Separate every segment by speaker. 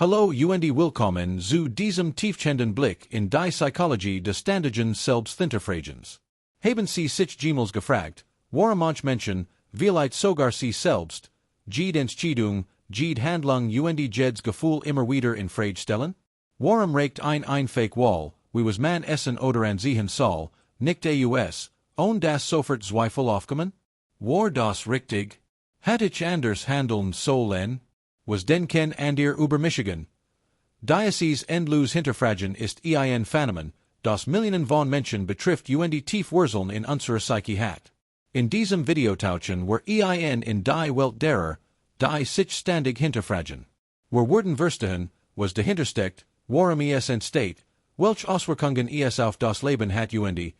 Speaker 1: Hallo und willkommen zu diesem tiefgehenden Blick in die Psychologie des ständigen Selbsthinterfragens. Haben Sie sich jemals gefragt, warum manche Menschen, vielleicht sogar Sie selbst, jede Entscheidung, jede Handlung und jedes Gefühl immer wieder in Frage stellen? Warum regt ein fake Wall, wie was man essen oder ansehen soll, nicht aus, und das sofort Zweifel aufkommen? War das richtig? Hat ich anders handeln sollen? Was denken ihr über Michigan? Dieses endlos hinterfragen ist ein Phänomen, das Millionen von Menschen betrifft und tief Wurzeln in unserer Psyche hat. In diesem Video tauchen wir in die Welt derer, die sich ständig hinterfragen. Wir werden verstehen, was dahinter steckt, warum es entsteht, welche Auswirkungen es auf das Leben hat und,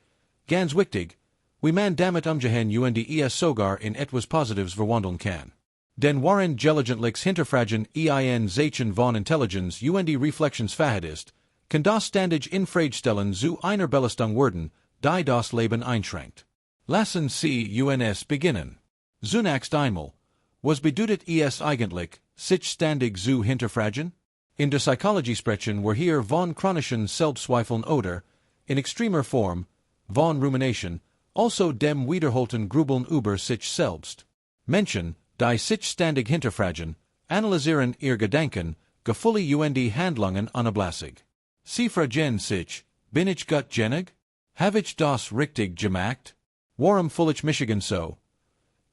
Speaker 1: ganz wichtig, wie man damit umgehen und es sogar in etwas Positives verwandeln kann. Den waren gelegentlich hinterfragen Zeichen von Intelligenz und Reflexionsfähigkeit ist, kann das ständig in Frage stellen zu einer Belastung werden, die das Leben einschränkt. Lassen Sie uns beginnen. Zunächst einmal, was bedeutet es eigentlich, sich ständig zu hinterfragen? In der Psychologie sprechen wir hier von chronischen Selbstzweifeln oder, in extremer Form, von rumination, also dem wiederholten Grübeln über sich selbst. Menschen, die sich ständig hinterfragen, analysieren ihr Gedanken, Gefühle und Handlungen unablässig. Sie fragen sich, bin ich gutgängig? Habe ich das richtig gemacht? Warum fühle ich mich so?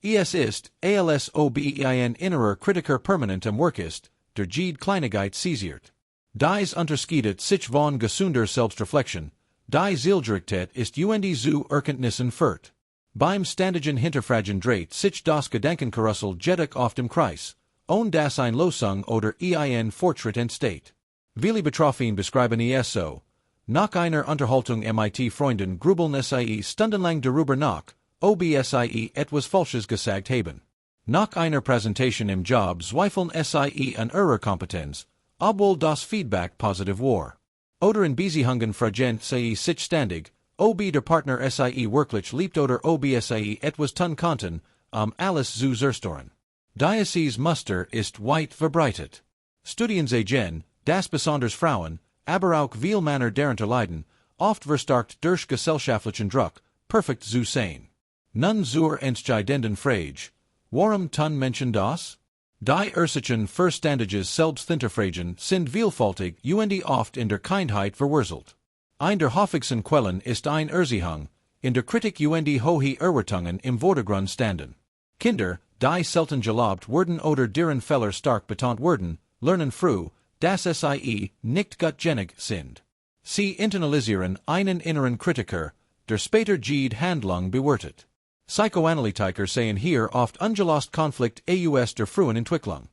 Speaker 1: Es ist, als ob ein innerer Kritiker permanent am Werk ist, der jede Kleinigkeit seziert. Dies unterscheidet sich von gesunder Selbstreflexion, die Zielgerichtet ist und zu Erkenntnissen führt. Beim ständigen Hinterfragen dreht sich das Gedankenkarussell jedoch oft im Kreis, und das ein Losung oder ein Fortschritt entsteht. Viele Betroffene beschreiben es so. Nach einer Unterhaltung mit Freunden grübeln sie stundenlang darüber nach, ob sie etwas Falsches gesagt haben. Nach einer Präsentation im Job zweifeln sie an ihrer Kompetenz, obwohl das Feedback positiv war. Oder in Beziehungen fragen sie sich ständig, ob der Partner sie wirklich liebt oder ob sie etwas tun konnten, alles zu zerstören. Dieses Muster ist weit verbreitet. Studien zeigen, dass besonders Frauen, aber auch viele Männer darunter leiden, oft verstärkt durch gesellschaftlichen Druck, perfekt zu sein. Nun zur entscheidenden Frage, warum tun Menschen das? Die Ursachen für ständiges Selbsthinterfragen sind vielfältig und oft in der Kindheit verwurzelt. Ein der häufigsten Quellen ist ein Erzählung, in der Critic und hohe Erwartungen im Vordergrund standen. Kinder, die selten gelobt werden oder deren Fehler stark betont werden, lernen früh, dass sie nicht gutgängig sind. Sie internalisieren einen inneren Kritiker, der später jede Handlung bewertet. Psychoanalytiker sehen hier oft ungelöst Konflikt aus der frühen Entwicklung.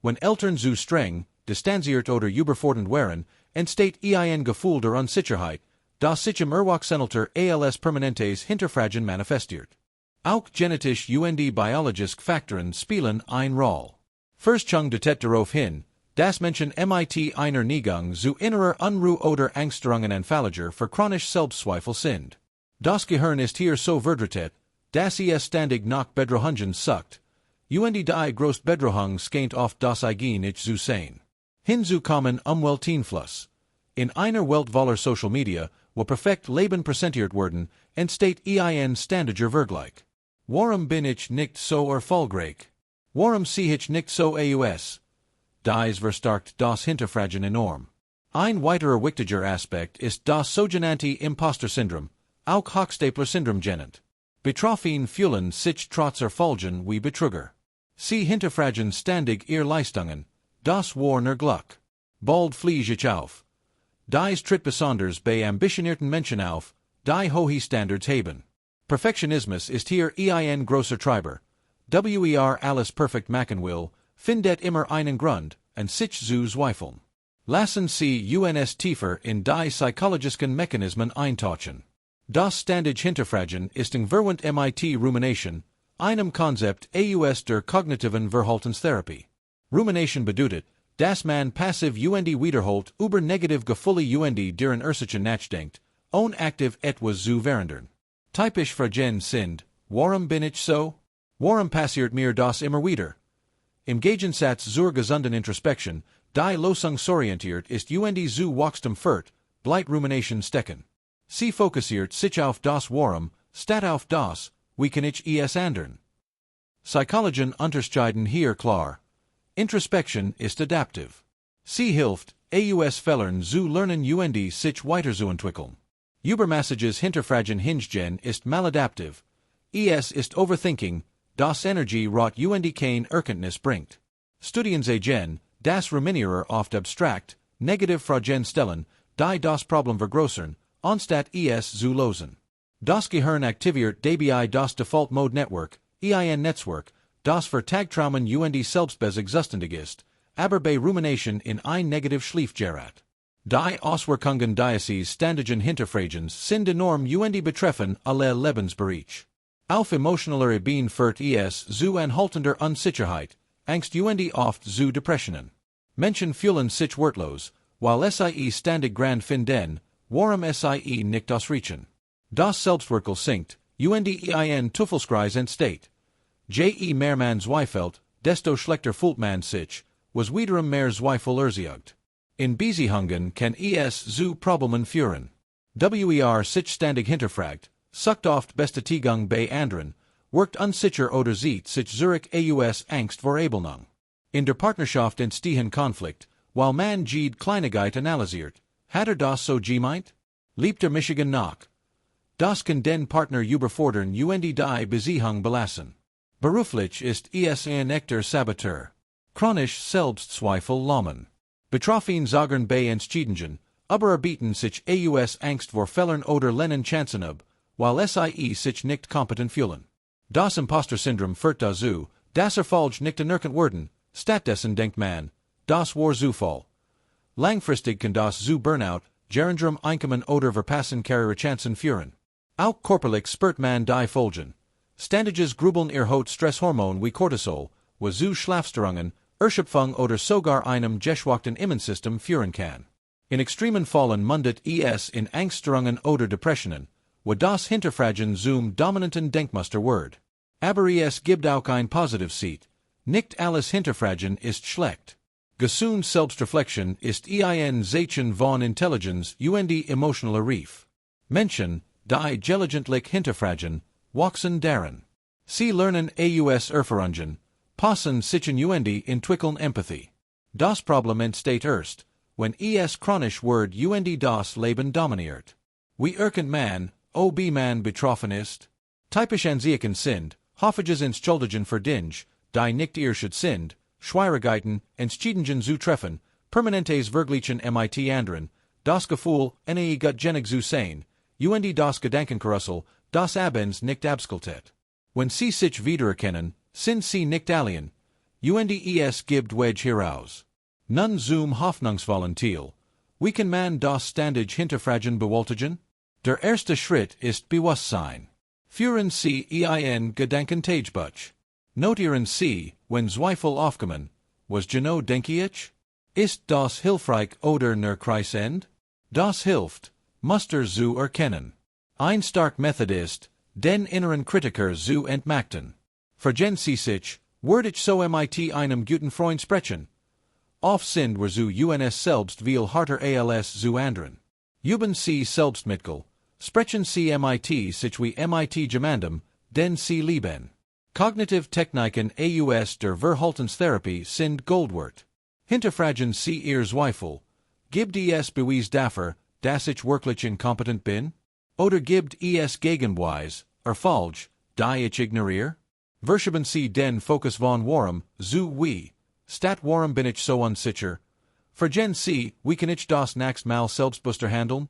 Speaker 1: Wenn Eltern zu streng, distanziert oder überfordernd waren, entsteht ein Gefühl der Unsicherheit, das sich im Erwachsenalter als permanentes Hinterfragen manifestiert. Auch genetische und biologische Faktoren spielen eine Rolle. Forschung deutet darauf hin, dass Menschen mit einer Neigung zu innerer Unruhe oder Angststörungen anfälliger für chronische Selbstzweifel sind. Das Gehirn ist hier so verdreht, dass es ständig nach Bedrohungen sucht, und die Großbedrohung scheint oft das eigene zu sein. Hinzukommen Umwelteinfluss. In einer Welt voller Social Media, wo perfekt Leben präsentiert werden, entsteht ein ständiger Vergleich. Warum bin ich nicht so erfolgreich? Warum sehe ich nicht so aus? Dies verstärkt das Hinterfragen enorm. Ein weiterer wichtiger Aspekt ist das sogenannte Impostor-Syndrom, auch Hochstapler-Syndrom genannt. Betroffene fühlen sich trotz Erfolgen wie Betrüger. Sie hinterfragen ständig ihre Leistungen, das war nur Glück. Bald fliege ich auf. Dies tritt besonders bei ambitionierten Menschen auf, die hohe Standards haben. Perfectionismus ist hier ein großer Treiber. Alles perfekt machen will, findet immer einen Grund, an sich zu zweifeln. Lassen Sie uns tiefer in die psychologischen Mechanismen eintauchen. Das ständig Hinterfragen ist verwandt mit Rumination, einem Konzept aus der kognitiven Verhaltenstherapie. Rumination bedeutet, dass man passiv und wiederholt über negative Gefühle und deren Ursachen nachdenkt, ohne aktiv etwas zu verändern. Typisch Fragen sind, warum bin ich so? Warum passiert mir das immer wieder? Im Gegensatz zur gesunden Introspektion, die lösungsorientiert ist und zu Wachstum führt, blight rumination stecken. Sie fokussiert sich auf das Warum, statt auf das, wie kann ich es ändern. Psychologen unterscheiden hier klar. Introspection ist adaptiv. Sie hilft, aus Fehlern zu lernen und sich weiterzuentwickeln. Übermäßiges Hinterfragen hingehen ist maladaptiv. Es ist overthinking, das Energie rot und kein Erkenntnis bringt. Studien sehen, das Ruminieren oft abstrakt, negativ Fragen stellen, die das Problem vergrößern, anstatt es zu lösen. Das Gehirn aktiviert dabei das Default Mode Network, Netzwerk, das für Tagtraumen und selbstbesüchtigt ist, aber bei Rumination in ein negativ Schlief gerät. Die Auswirkungen dieses ständigen Hinterfragens sind enorm und betreffen alle Lebensbereiche. Auf emotionaler Ebene führt es zu anhaltender Unsicherheit, Angst und oft zu Depressionen. Menschen fühlen sich wertlos, weil sie ständig grand finden, warum sie nicht ausreichen. Das Selbstwertgefühl sinkt, und ein Teufelskreis entsteht. Je mehr man zweifelt, desto schlechter fühlt man sich, was wiederum mehr Zweifel erzeugt. In Beziehungen kann es zu Problemen führen. Sich ständig hinterfragt, sucht oft Bestätigung bei anderen, wirkt unsicher oder sieht sich zurück aus Angst vor Ablehnung. In der Partnerschaft entstehen Konflikt, weil man jede Kleinigkeit analysiert. Hat das so gemeint? Liebt Michigan nach? Das kann den Partner überfordern und die Beziehung belassen. Beruflich ist es ein echter Saboteur. Chronisch Selbstzweifel lahmen. Betroffen sagen bei Entscheidungen, aber erbieten sich aus Angst vor Fehlern oder Lennen Chancen ab, weil sie sich nicht kompetent fühlen. Das Impostor-Syndrom führt dazu, dass Erfolg nicht anerkannt werden, stattdessen denkt man, das war Zufall. Langfristig kann das zu Burnout, Gerendrum Einkommen oder Verpassen Karrierechancen führen. Auch körperlich spürt man die Folgen. Ständiges Grübeln erhöht Stresshormon wie Cortisol, was zu Schlafstörungen, Erschöpfung oder sogar einem geschwächten Immunsystem führen kann. In extremen Fällen mündet es in Angststörungen oder Depressionen, wo das Hinterfragen zum dominanten Denkmuster wird. Aber es gibt auch ein Positivseite. Nicht alles Hinterfragen ist schlecht. Gesunde Selbstreflexion ist ein Zeichen von Intelligenz und emotionaler Reif. Menschen, die gelegentlich hinterfragen, wachsen darin. Sie lernen aus Erfahrungen, passen sich und entwickeln Empathie. Das Problem entsteht erst, wenn es chronisch wird und das Leben dominiert. Wie erkennt man, ob man betroffen ist? Typisch Anzeichen sind, häufiges Entschuldigen für Dinge, die nicht erschüttert sind, Schwierigkeiten, Entscheidungen zu treffen, permanentes Vergleichen mit anderen, das Gefühl, eine gutgenig zu sein, und das Gedankenkarussell, das abends nicht abschaltet. Wenn sie sich wiedererkennen, sind sie nicht alien, und es gibt Weg heraus. Nun zum hoffnungsvollen Teil. Wie kann man das ständig Hinterfragen bewältigen? Der erste Schritt ist Bewusstsein. Führen Sie ein Gedankentagebuch. Notieren Sie, wenn Zweifel aufkommen, was genau denke ich? Ist das hilfreich oder nur kreisend? Das hilft, Muster zu erkennen. Ein stark Method ist, den inneren Kritiker zu entmachten. Vergen Sie sich, werd ich so mit einem guten Freund sprechen? Oft sind wir zu uns selbst viel harter als zu anderen. Üben Sie Selbstmitgefühl, sprechen Sie mit sich wie mit jemandem, den Sie lieben. Cognitive Techniken aus der Verhaltenstherapie sind Gold wert. Hinterfragen Sie Ihr Zweifel. Gibt es Beweis dafür, dass ich wirklich inkompetent bin? Oder gibt es Gegenbeweis, Erfolg, die ich ignoriere? Verschieben Sie den Fokus von Warum, zu wie, statt Warum bin ich so unsicher? Vergen Sie, wie kann ich das nächst Mal selbstbewusster handeln?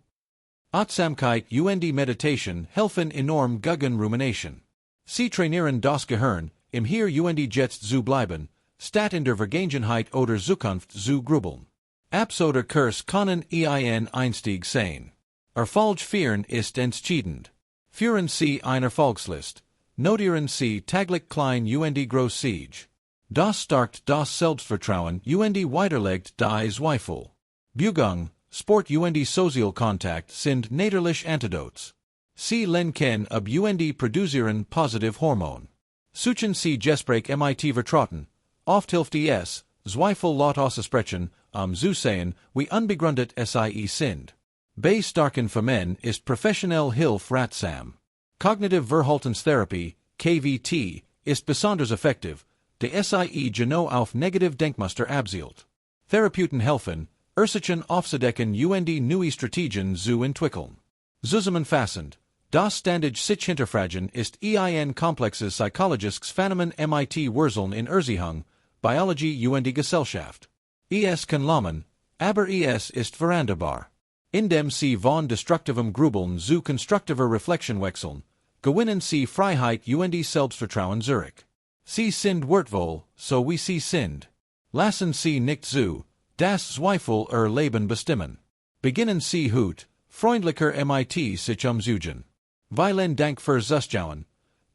Speaker 1: Achtsamkeit und Meditation helfen enorm gegen Rumination. Sie trainieren das Gehirn, im Hier und Jetzt zu bleiben, statt in der Vergangenheit oder Zukunft zu grübeln. Apps oder Kurs können ein Einstieg sein. Erfolg feiern ist entscheidend. Führen Sie eine Erfolgslist. Notieren Sie täglich klein und groß Siege. Das stärkt das Selbstvertrauen und weiterlegt die Zweifel. Bewegung, Sport und Sozialkontakt sind natürlich Antidotes. Sie lenken ab und produzieren positive Hormone. Suchen Sie Gespräch mit Vertrauten. Oft hilft es, Zweifel laut auszusprechen, zu sein, wie unbegründet sie sind. Bei starken Firmen ist professionell Hilfe ratsam. Cognitive Verhaltenstherapie, KVT, ist besonders effektiv, de sie genau auf negative Denkmuster abzielt. Therapeuten helfen, Ursachen aufzudecken und neue Strategien zu entwickeln. Zusammenfassend, das ständig sich hinterfragen ist ein komplexes psychologisches Phänomen mit Wurzeln in Erziehung, Biologie und Gesellschaft. Es kann lohnen, aber es ist veränderbar. Indem sie von destruktivem Grübeln zu konstruktiver Reflexion wechseln, gewinnen sie Freiheit und Selbstvertrauen zurück. Sie sind wertvoll, so wie sie sind. Lassen sie nicht zu, das Zweifel Leben bestimmen. Beginnen sie hut, freundlicher mit sich umzugehen. Vielen Dank für Zuschauen.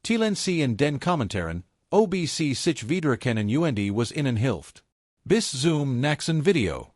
Speaker 1: Teilen sie in den Kommentaren, ob sie sich wiedererkennen und was ihnen hilft. Bis zum nächsten Video.